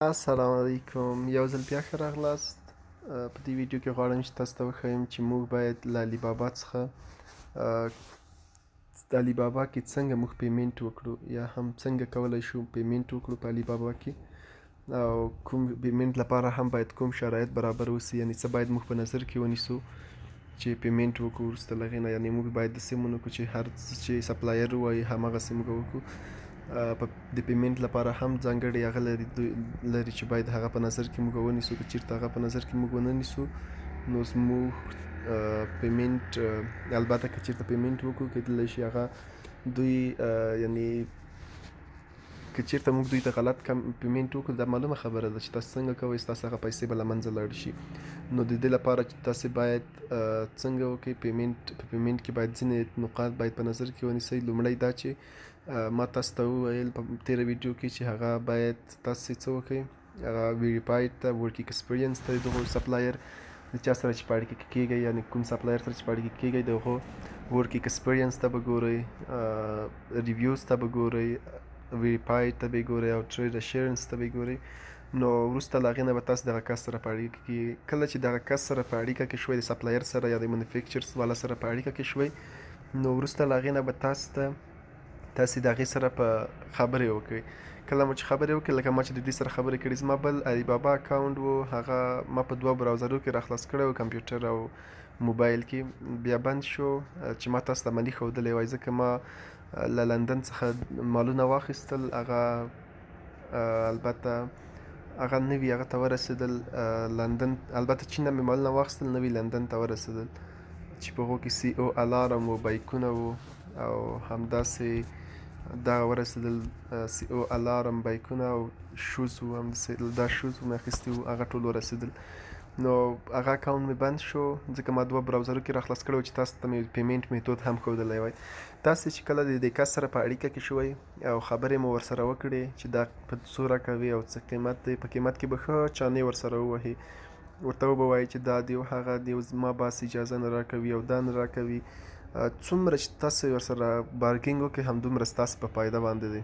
السلام علیکم، یو ځل بیا ښه راغلاست. په دې ویډیو کې غواړم چې تاسو ته وښیم چې موږ باید له علي بابا څخه د علي بابا کې څنګه موږ پیمنټ وکړو یا هم څنګه کولی شو پیمنټ وکړو په علي بابا کې، او کوم پیمنټ لپاره هم باید کوم شرایط برابر اوسي، یعنې څه باید موږ په نظر کې ونیسو چې پیمنټ وکړو. وروسته له هغې نه یعنې موږ باید داسې ونکړو چې هر څه چې سپلایر ووایي هماغسې موږ وکړو. د پیمنټ لپاره هم ځانګړي هغه لري چې باید هغه په نظر کې موږ ونیسو. که چېرته هغه په نظر کې موږ ونه نیسو نو زموږ پیمنټ البته که چېرته پیمنټ وکړو کیدلی شي هغه دوی یعنې که چېرته موږ دوی ته غلط پیمنټ وکړو دا معلومه خبره ده چې تاسو څنګه کوئ ستاسو هغه پیسې به له منځه لاړ شي. نو د دې لپاره چې تاسې باید څنګه وکړئ په پیمنټ کې باید ځینې نقاط باید په نظر کې ونیسئ. لومړی دا چې ما تاسو ته وویل په تېره ویډیو کې چې هغه باید تاسې څه وکړئ، هغه ویریفاید ته ورک ایکسپیرینس ته دغو سپلایر د چا سره چې په اړیکه کې کېږئ، یعنې کوم سپلایر سره چې په اړیکه کې کېږئ د هغو ورک ایکسپیرینس ته به ګورئ، ریویوز ته به ګورئ، ویریفاید ته به یې ګورئ او ټریډ اشورنس ته به یې ګورئ. نو وروسته له هغې نه به تاسو دغه کس سره په اړیکه کې کله چې دغه کس سره په اړیکه کې شوئ، د سپلایر سره یا د مینوفیکچرز والا سره په اړیکه کې شوئ، نو وروسته له هغې نه به تاسې د هغې سره په خبرې وکړئ. کله مو چې خبرې وکړئ لکه ما چې د دې سره خبرې کړې، زما بل علي بابا اکاونټ و، هغه ما په 2 براوزرو کې راخلاص کړی و، کمپیوټر او موبایل کې. بیا بند شو چې ما تاسو ته عملي ښودلی وای، ځکه ما له لندن څخه مالونه واخیستل، هغه البته هغه نوي هغه ته ورسېدل لندن، البته چین نه مې مالونه واخیستل، نوي لندن ته ورسېدل چې په هغو کې سی او الارم و، بایکونه و او همداسې دغه ورسېدل سی او الارم، بایکونه او شوز و، همداسې دا شوز مې اخیستي وو، هغه ټول ورسېدل. نو هغه اکاونټ مې بند شو ځکه ما 2 براوزرو کې راخلاص کړی و چې تاسو ته مې پیمنټ میتود هم ښودلی وای. تاسې چې کله د دې کس سره په اړیکه کې شوئ او خبرې مو ورسره وکړې چې دا په څو راکوي او څه قیمت دی، په قیمت کې به ښه چانې ورسره ووهئ، ورته وبه وایئ چې دا دی او هغه دی، زما بس اجازه نه راکوي او دا نه راکوي. څومره چې تاسې ورسره بارګینګ وکړئ همدومره ستاسې په فایده باندې دی.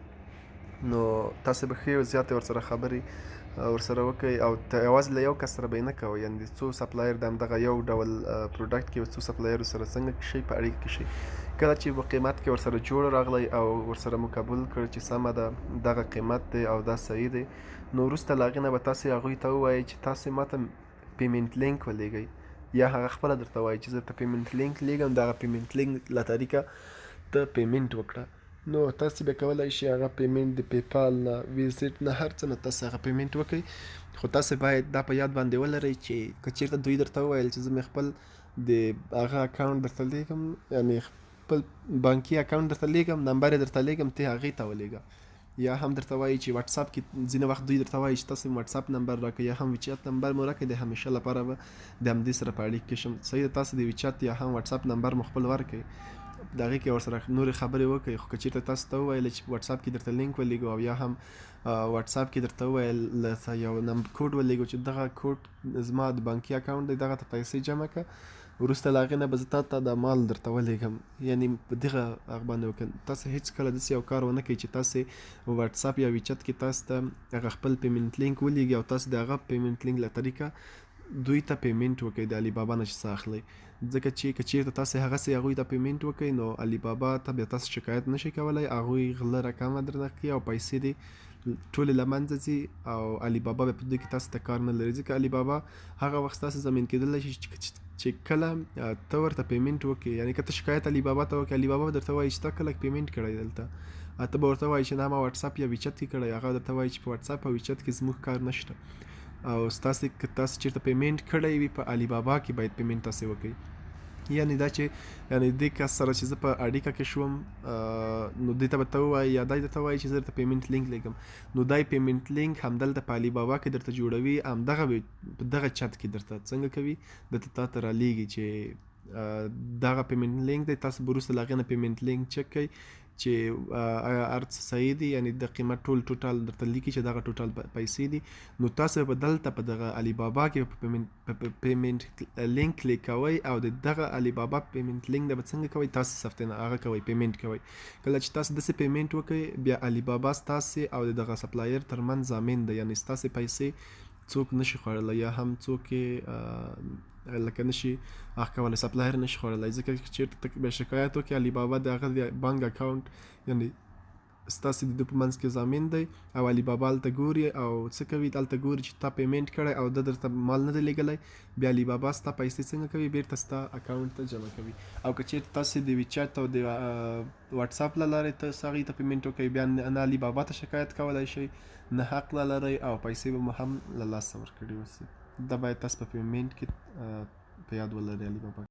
نو تاسې به ښې او زیاتې ورسره خبرې ورسره وکړئ او یوازې له یو کس سره به یې نه کوئ، یعنې څو سپلایر د همدغه یو ډول پروډکټ کې څو سپلایرو سره څنګه شئ په اړیکه کې شئ. کله چې په قیمت کې ورسره جوړ راغلی او ورسره مو قبول کړ چې سمه ده دغه قیمت دی او دا صحیح دی، نو وروسته له هغې نه به تاسې هغوی ته ووایئ چې تاسې ماته پیمنټ لینک ولېږئ، یا هغه خپله درته وایي چې زه ته پیمنټ لینک لیږم، دغه پیمنټ لینک له طریقه ته پیمنټ وکړه. نو تاسې به کولی شئ هغه پیمنټ د پیپال نه، ویزټ نه، هر څه نه تاسې هغه پیمنټ وکړئ. خو تاسې باید دا په یاد باندې ولرئ چې که چېرته دوی درته وویل چې زه مې خپل د هغه اکاونټ درته لیږم، یعنې خپل بانکي اکاونټ درته لیږم، نمبر یې درته لیږم، ته هغې ته ولېږه. یا هم درته وایي چې واتساپ کې ځینې وخت دوی درته وایي چې تاسې واتساپ نمبر راکړئ یا هم ویچات نمبر مو راکړئ، د همیشه لپاره به د همدې سره په اړیکه کې شم. صحیح ده، تاسې د ویچات یا هم واتساپ نمبر مو خپل ورکړئ، د هغې کې ورسره نورې خبرې وکړئ. خو که چېرته تاسو ته وویله چې واتساپ کې درته لینک ولېږو او یا هم واتساپ کې درته وویل یو کوډ ولېږو چې دغه کوډ زما د بانکي اکاونټ دی، دغه ته پیسې جمع کړه، وروسته له هغې نه به زه تا ته دا مال درته ولېږم، یعنې په دغه هغه باندې وکړئ. تاسې هېڅکله داسې یو کار ونه کوئ چې تاسې واتساپ یا ویچت کې تاسو ته هغه خپل پیمنټ لینک ولېږي او تاسې د هغه پیمنټ لینک له طریقه دوی ته پیمنټ وکړئ د علي بابا نه چې څه اخلئ، ځکه چې که چېرته تاسې هغسې هغوی ته پیمنټ وکړئ نو علي بابا ته بیا تاسو شکایت نشئ کولی، هغوی غله رقمه درنه کړي او پیسې دې ټولې له منځه ځي او علي بابا بیا په دې کې تاسو ته کار نه لري، ځکه علي بابا هغه وخت ستاسې زمین کېدلی شي چې کله ته ورته پیمنټ وکړې، یعنې که ته شکایت علي بابا ته وکړې، علي بابا به درته وایي چې تا کله پیمنټ کړی دلته، ته به ورته وایي چې نه ما واتساپ یا ویچت کې کړی، هغه درته وایي چې په واتساپ او ویچت کې زموږ کار نشته. او تاسې که تاسې چېرته پیمنټ کړی وي په علي بابا کې باید پیمنټ تاسې وکړئ. یعنې دا چې یعنې دې کس سره چې زه په اړیکه کې شوم نو دې ته به ته ووایي یا دی درته وایي چې زه درته پیمنټ لینک لیږم، نو دا پیمنټ لینک همدلته په علي بابا کې درته جوړوي، همدغه په دغه چت کې درته څنګه کوي درته تا ته رالیږي چې دغه پیمنټ لینک دی. تاسو به وروسته له هغې نه پیمنټ لینک چک کوئ چې هر څه صحیح دي، یعنی د قیمت ټوټال درته لیکي چې دغه ټوټال پیسې دي. نو تاسو به دلته په دغه علي بابا کې په پیمنټ لینک کلیک کوئ او د دغه علي بابا پیمنټ لینک د به څنګه کوئ، تاسو صفتې نه هغه کوئ، پیمنټ کوئ. کله چې تاسو داسې پیمنټ وکړئ، بیا علي بابا ستاسې او د دغه سپلایر ترمنځ ضامن دی، یعنی ستاسې پیسې څوک نشي خوړلی یا هم څوک یې لکه نشي هغه کولی، سپلایر نشي خوړلی. ځکه چې چېرته به شکایت وکړي، علي بابا د هغه د بانک اکاونټ یعنی ستاسې د ده په منځ کې ضامن دی او علي بابا هلته ګوري او څه کوي، هلته ګوري چې تا پیمنټ کړی او ده درته مال نه دی لیږلی، بیا علي بابا ستا پیسې څنګه کوي، بیرته ستا اکاونټ ته جمع کوي. او که چېرته تاسې د ویچات او د واتساپ له لارې تاسو هغوی ته پیمنټ وکوئ، بیا نه علي بابا ته شکایت کولی شئ، نه حق له لرئ او پیسې به مو هم له لاسه ورکړې اوسي. دا باید تاسو په پیمنټ کې په یاد ولرئ علي بابا.